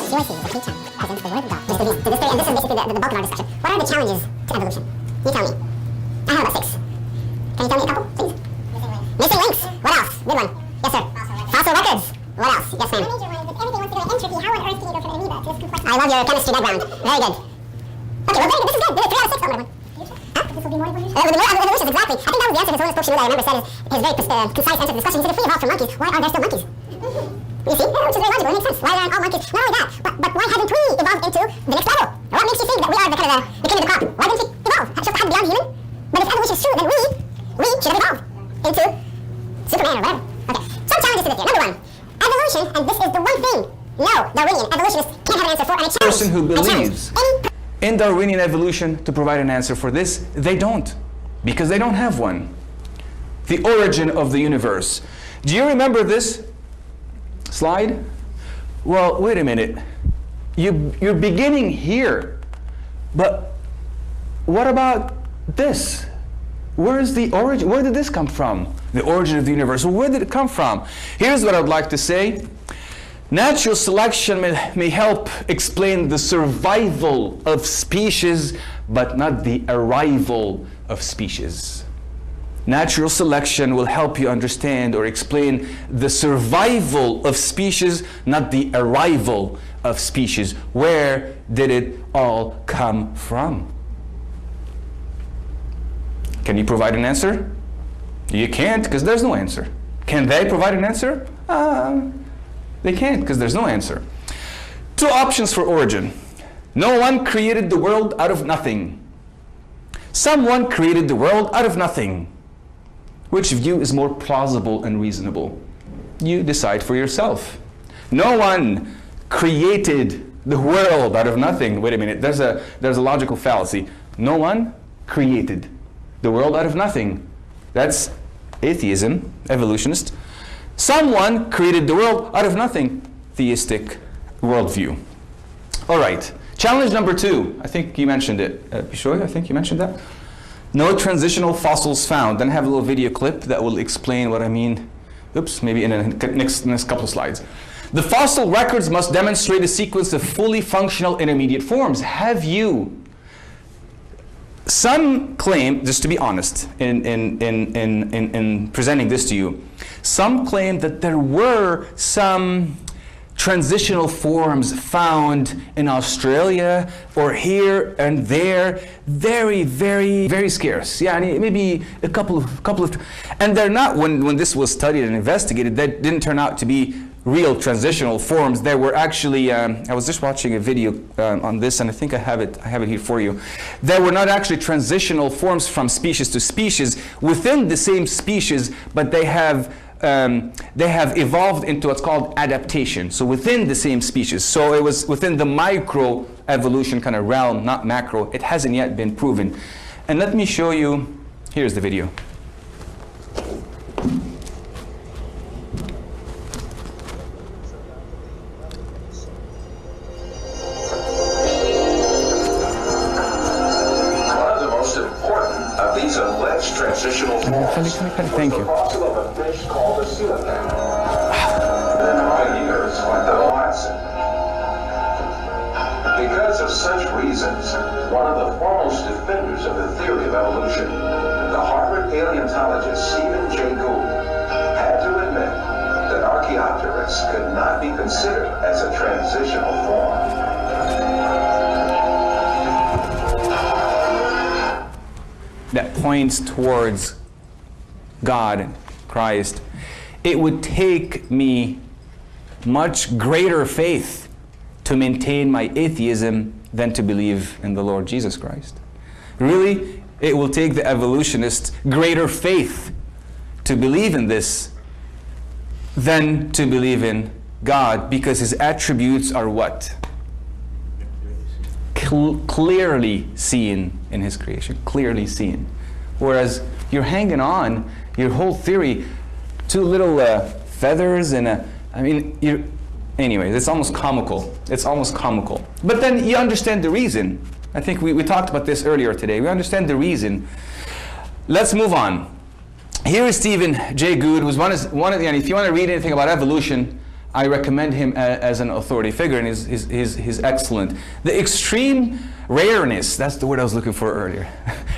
CYC is a free channel that presents the Word of God. And this is basically the bulk of our discussion. What are the challenges to evolution? You tell me. I have about 6. Can you tell me a couple, please? Missing links. What else? Good one. Yes, sir. Fossil records. What else? Yes, ma'am. The major one is if everything wants to go to entropy, how on earth can you go from an amoeba to this complex? I love your chemistry background. Very good. Okay, well, very good. This is good. 3 out of 6 on that one. Huh? This will be more evolution? With the more evolutions, exactly. I think that was the answer to his book, I remember said his very concise answer to this question. He said, if we evolved from monkeys, why are there still monkeys? You see? Yeah, which is very logical. It makes sense. Why aren't all monkeys? Not only that, but why haven't we evolved into the next level? What makes you think that we are the kind of the king of the crop? Why didn't we evolve? Should have beyond human? But if evolution is true, then we should have evolved into Superman or whatever. Okay. Some challenges to this here. Number 1, evolution, and this is the one thing no Darwinian evolutionists can't have an answer for, and a challenge. Person who believes in Darwinian evolution to provide an answer for this, they don't, because they don't have one. The origin of the universe. Do you remember this slide? Well, wait a minute. You're beginning here, but what about this? Where is the origin? Where did this come from? The origin of the universe. Well, where did it come from? Here's what I'd like to say. Natural selection may help explain the survival of species, but not the arrival of species. Natural selection will help you understand or explain the survival of species, not the arrival of species. Where did it all come from? Can you provide an answer? You can't, because there's no answer. Can they provide an answer? They can't, because there's no answer. 2 options for origin. No one created the world out of nothing. Someone created the world out of nothing. Which view is more plausible and reasonable? You decide for yourself. No one created the world out of nothing. Wait a minute, there's a logical fallacy. No one created the world out of nothing. That's atheism, evolutionist. Someone created the world out of nothing. Theistic worldview. All right. Challenge number 2. I think you mentioned it. Bishoy, I think you mentioned that. No transitional fossils found. Then I have a little video clip that will explain what I mean. Oops, maybe in the next couple of slides. The fossil records must demonstrate a sequence of fully functional intermediate forms. Have you? Some claim, just to be honest, in presenting this to you, some claim that there were some transitional forms found in Australia or here and there, very, very, very scarce. Yeah, maybe a couple of, and they're not. When this was studied and investigated, that didn't turn out to be real transitional forms. There were actually, I was just watching a video on this, and I think I have it here for you. There were not actually transitional forms from species to species within the same species, but they have evolved into what's called adaptation. So within the same species. So it was within the micro evolution kind of realm, not macro. It hasn't yet been proven. And let me show you, here's the video. Transitional forms. Thank you. The fossil of a fish called a coelacanth. Then by years like the Miocene. Because of such reasons, one of the foremost defenders of the theory of evolution, the Harvard paleontologist Stephen Jay Gould, had to admit that Archaeopteryx could not be considered as a transitional form. That points towards God, Christ. It would take me much greater faith to maintain my atheism than to believe in the Lord Jesus Christ. Really, it will take the evolutionist greater faith to believe in this than to believe in God, because his attributes are what? Clearly seen in his creation, clearly seen. Whereas you're hanging on your whole theory to little feathers and anyways, it's almost comical. It's almost comical. But then you understand the reason. I think we talked about this earlier today. We understand the reason. Let's move on. Here is Stephen Jay Gould, who's one of the, and if you want to read anything about evolution, I recommend him as an authority figure, and he's excellent. The extreme rareness, that's the word I was looking for earlier,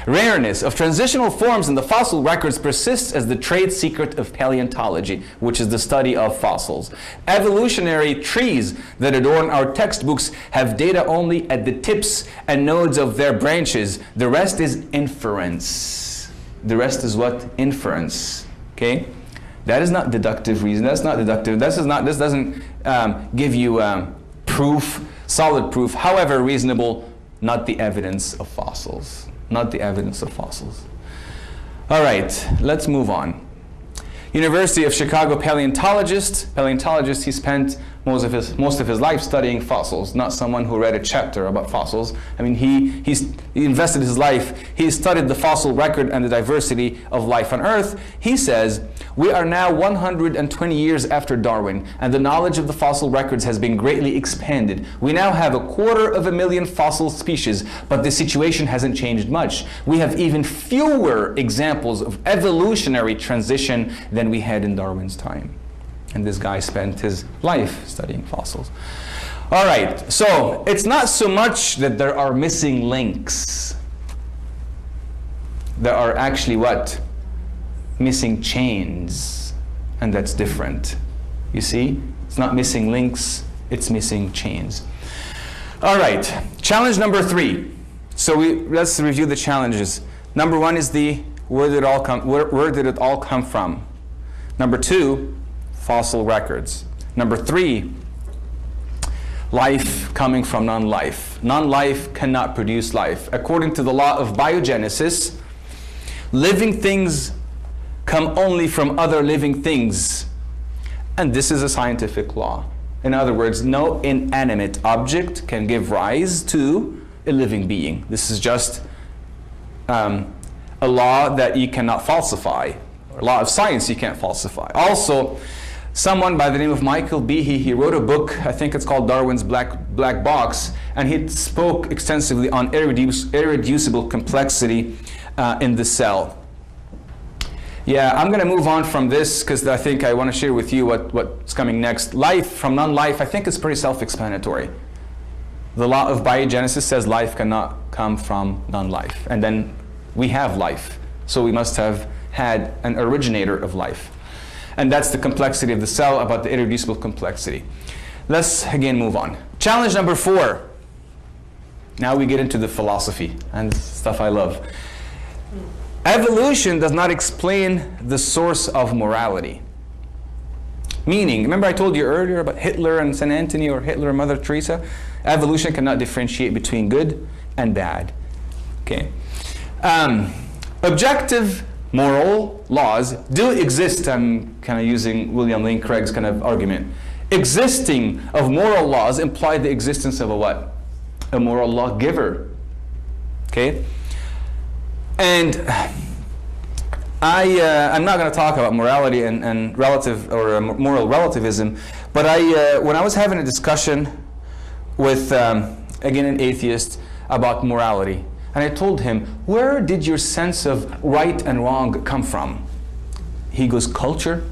rareness of transitional forms in the fossil records persists as the trade secret of paleontology, which is the study of fossils. Evolutionary trees that adorn our textbooks have data only at the tips and nodes of their branches. The rest is inference. The rest is what? Inference. Okay? That is not deductive reason. That's not deductive. This doesn't give you proof, solid proof, however reasonable, not the evidence of fossils. Not the evidence of fossils. All right, let's move on. University of Chicago paleontologist, he spent most of his life studying fossils, not someone who read a chapter about fossils. I mean, he invested his life, he studied the fossil record and the diversity of life on Earth. He says, we are now 120 years after Darwin, and the knowledge of the fossil records has been greatly expanded. We now have 250,000 fossil species, but the situation hasn't changed much. We have even fewer examples of evolutionary transition than we had in Darwin's time. And this guy spent his life studying fossils. All right, so it's not so much that there are missing links. There are actually what? Missing chains. And that's different. You see? It's not missing links, it's missing chains. All right, challenge number 3. So let's review the challenges. Number 1 is where did it all come from? Number 2, fossil records. Number 3, life coming from non-life. Non-life cannot produce life. According to the law of biogenesis, living things come only from other living things. And this is a scientific law. In other words, no inanimate object can give rise to a living being. This is just a law that you cannot falsify. A law of science you can't falsify. Also, someone by the name of Michael Behe, he wrote a book, I think it's called Darwin's Black Box, and he spoke extensively on irreducible complexity in the cell. Yeah, I'm going to move on from this because I think I want to share with you what's coming next. Life from non-life, I think it's pretty self-explanatory. The law of biogenesis says life cannot come from non-life. And then we have life. So we must have had an originator of life. And that's the complexity of the cell, about the irreducible complexity. Let's again move on. Challenge number 4. Now we get into the philosophy and stuff I love. Evolution does not explain the source of morality. Meaning, remember I told you earlier about Hitler and St. Anthony, or Hitler and Mother Teresa? Evolution cannot differentiate between good and bad. Okay. Objective moral laws do exist. I'm kind of using William Lane Craig's kind of argument. Existing of moral laws imply the existence of a what? A moral lawgiver. Okay? And I'm not going to talk about morality and relative or moral relativism, but when I was having a discussion with, again, an atheist about morality, and I told him, where did your sense of right and wrong come from? He goes, culture.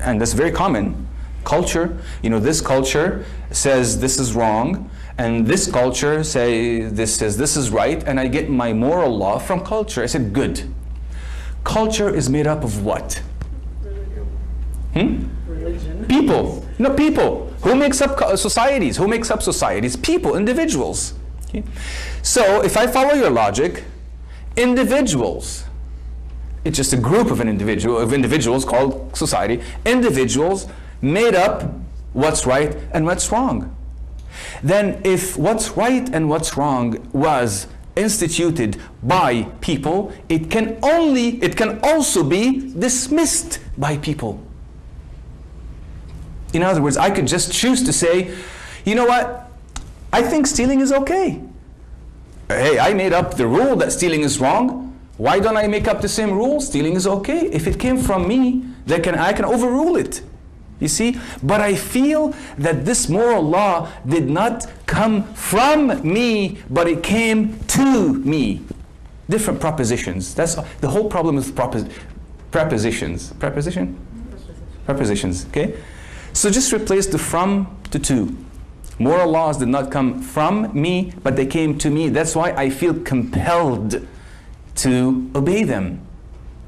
And that's very common. Culture, you know, this culture says this is wrong, and this culture says this is right, and I get my moral law from culture. I said, good. Culture is made up of what? Religion. People. No, people. Who makes up societies? Who makes up societies? People, individuals. Okay. So if I follow your logic, individuals, it's just a group of individuals called society. Individuals made up what's right and what's wrong. Then if what's right and what's wrong was instituted by people, it can also be dismissed by people. In other words, I could just choose to say, you know what? I think stealing is okay. Hey, I made up the rule that stealing is wrong. Why don't I make up the same rule? Stealing is okay. If it came from me, then I can overrule it. You see? But I feel that this moral law did not come from me, but it came to me. Different propositions. That's the whole problem with prepositions. Prepositions, okay? So just replace the from to to. Moral laws did not come from me, but they came to me. That's why I feel compelled to obey them.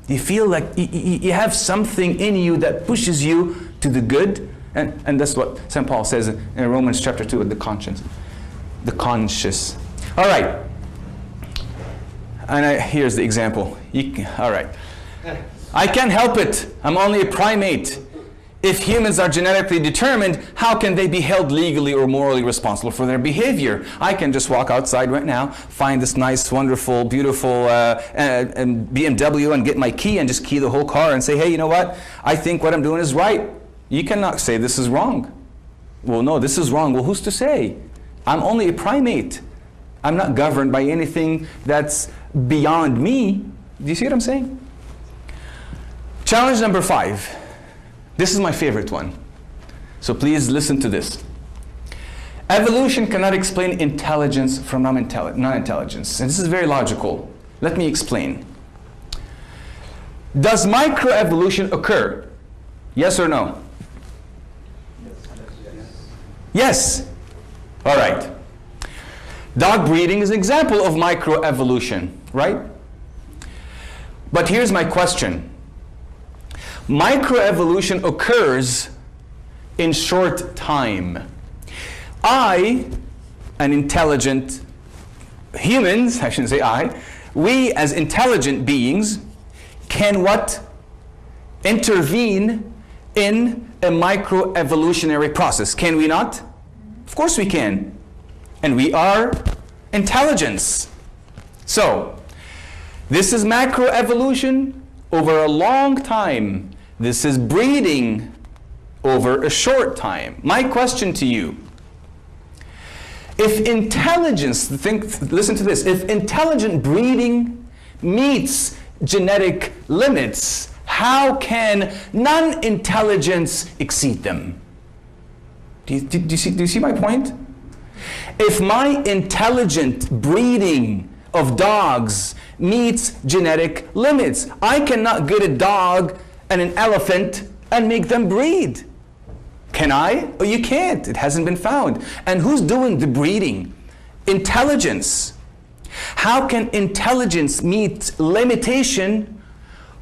You feel like you have something in you that pushes you to the good. And that's what St. Paul says in Romans chapter 2 with the conscience. The conscious. All right. And here's the example. All right. I can't help it. I'm only a primate. If humans are genetically determined, how can they be held legally or morally responsible for their behavior? I can just walk outside right now, find this nice, wonderful, beautiful BMW and get my key and just key the whole car and say, hey, you know what? I think what I'm doing is right. You cannot say this is wrong. Well, no, this is wrong. Well, who's to say? I'm only a primate. I'm not governed by anything that's beyond me. Do you see what I'm saying? Challenge number 5. This is my favorite one. So please listen to this. Evolution cannot explain intelligence from non-intelligence. And this is very logical. Let me explain. Does microevolution occur? Yes or no? Yes. All right. Dog breeding is an example of microevolution, right? But here's my question. Microevolution occurs in short time. I, an intelligent humans, I shouldn't say I, we as intelligent beings can what? Intervene in a microevolutionary process. Can we not? Of course we can. And we are intelligence. So, this is macroevolution over a long time. This is breeding over a short time. My question to you, if intelligence, listen to this, if intelligent breeding meets genetic limits, how can non-intelligence exceed them? Do you see my point? If my intelligent breeding of dogs meets genetic limits, I cannot get a dog and an elephant and make them breed. Can I? Oh, you can't. It hasn't been found. And who's doing the breeding? Intelligence. How can intelligence meet limitation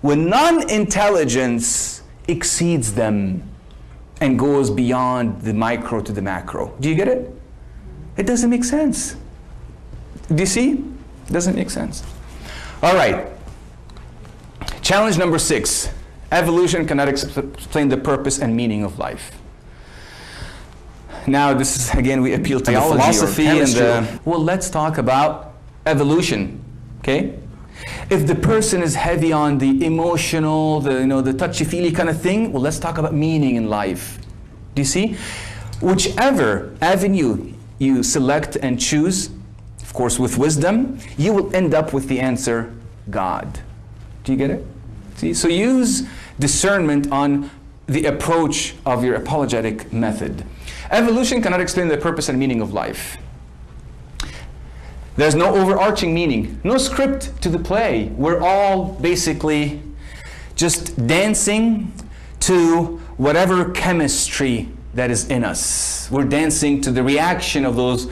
when non-intelligence exceeds them and goes beyond the micro to the macro? Do you get it? It doesn't make sense. Do you see? It doesn't make sense. All right. Challenge number 6. Evolution cannot explain the purpose and meaning of life. Now, this is, again, we appeal to Biology the philosophy or and chemistry. well, let's talk about evolution, okay? If the person is heavy on the emotional, the touchy-feely kind of thing, well, let's talk about meaning in life. Do you see? Whichever avenue you select and choose, of course, with wisdom, you will end up with the answer, God. Do you get it? See? So use discernment on the approach of your apologetic method. Evolution cannot explain the purpose and meaning of life. There's no overarching meaning, no script to the play. We're all basically just dancing to whatever chemistry that is in us. We're dancing to the reaction of those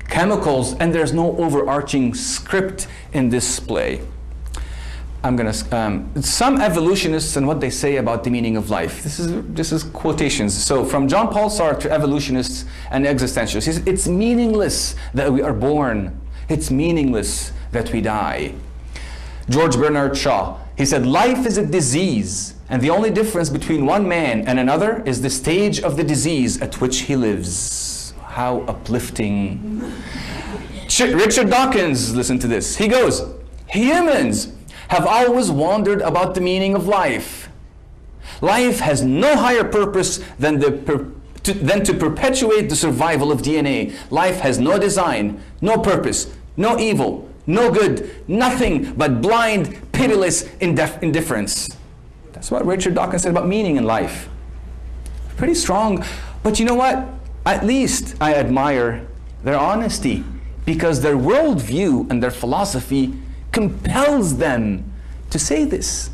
chemicals, and there's no overarching script in this play. Some evolutionists and what they say about the meaning of life. This is quotations. So from John Paul Sartre to evolutionists and existentialists, he says, it's meaningless that we are born. It's meaningless that we die. George Bernard Shaw, he said, life is a disease, and the only difference between one man and another is the stage of the disease at which he lives. How uplifting. Richard Dawkins, listen to this. He goes, humans have always wondered about the meaning of life. Life has no higher purpose than to perpetuate the survival of DNA. Life has no design, no purpose, no evil, no good, nothing but blind, pitiless indifference. That's what Richard Dawkins said about meaning in life. Pretty strong, but you know what? At least I admire their honesty, because their worldview and their philosophy compels them to say this.